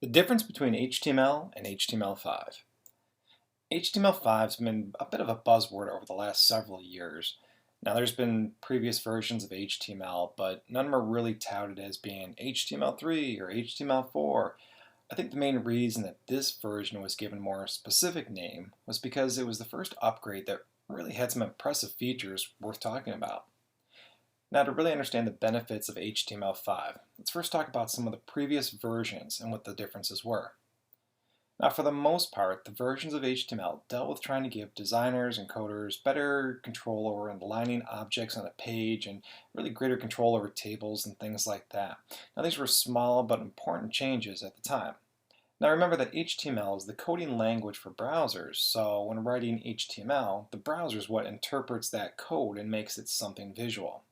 The difference between HTML and HTML5. HTML5 has been a bit of a buzzword over the last several years. Now there's been previous versions of HTML, but none are really touted as being HTML3 or HTML4. I think the main reason that this version was given a more specific name was because it was the first upgrade that really had some impressive features worth talking about. Now, to really understand the benefits of HTML5, let's first talk about some of the previous versions and what the differences were. Now, for the most part, the versions of HTML dealt with trying to give designers and coders better control over aligning objects on a page and really greater control over tables and things like that. Now, these were small but important changes at the time. Now remember that HTML is the coding language for browsers, so when writing HTML, the browser is what interprets that code and makes it something visual.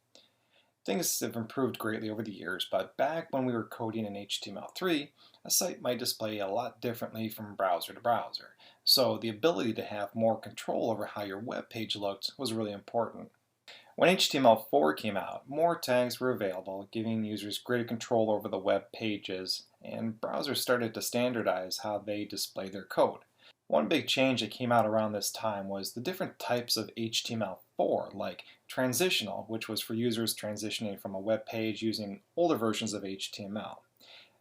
Things have improved greatly over the years, but back when we were coding in HTML3, a site might display a lot differently from browser to browser. So the ability to have more control over how your web page looked was really important. When HTML4 came out, more tags were available, giving users greater control over the web pages, and browsers started to standardize how they display their code. One big change that came out around this time was the different types of HTML4, like transitional, which was for users transitioning from a web page using older versions of HTML.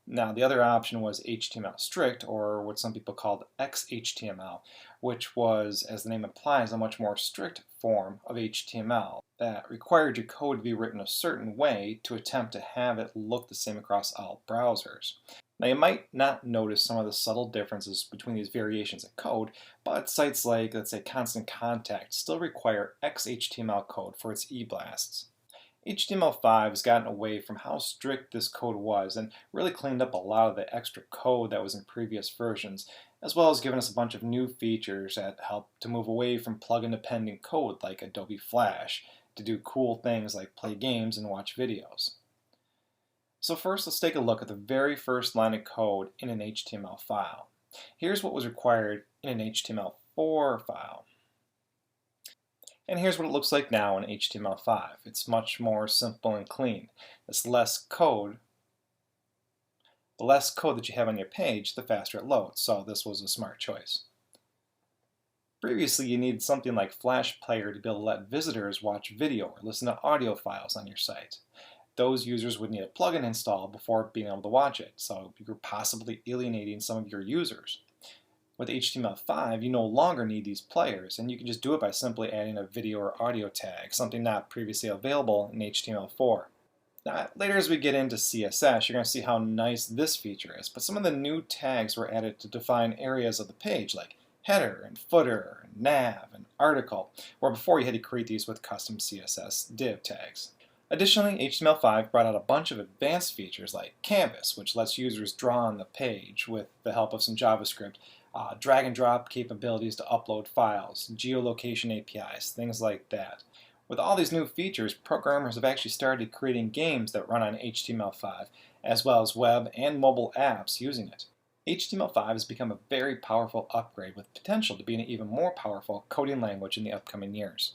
Now, the other option was HTML strict, or what some people called XHTML, which was, as the name implies, a much more strict form of HTML that required your code to be written a certain way to attempt to have it look the same across all browsers. Now, you might not notice some of the subtle differences between these variations of code, but sites like, let's say, Constant Contact still require XHTML code for its e-blasts. HTML5 has gotten away from how strict this code was and really cleaned up a lot of the extra code that was in previous versions, as well as given us a bunch of new features that help to move away from plugin-dependent code like Adobe Flash to do cool things like play games and watch videos. So first, let's take a look at the very first line of code in an HTML file. Here's what was required in an HTML4 file. And here's what it looks like now in HTML5. It's much more simple and clean. The less code that you have on your page, the faster it loads, so this was a smart choice. Previously, you needed something like Flash Player to be able to let visitors watch video or listen to audio files on your site. Those users would need a plugin installed before being able to watch it, so you're possibly alienating some of your users. With HTML5, you no longer need these players, and you can just do it by simply adding a video or audio tag, something not previously available in HTML4. Now, later as we get into CSS, you're going to see how nice this feature is, but some of the new tags were added to define areas of the page, like header and footer, and nav, and article, where before you had to create these with custom CSS div tags. Additionally, HTML5 brought out a bunch of advanced features like Canvas, which lets users draw on the page with the help of some JavaScript, drag and drop capabilities to upload files, geolocation APIs, things like that. With all these new features, programmers have actually started creating games that run on HTML5, as well as web and mobile apps using it. HTML5 has become a very powerful upgrade with potential to be an even more powerful coding language in the upcoming years.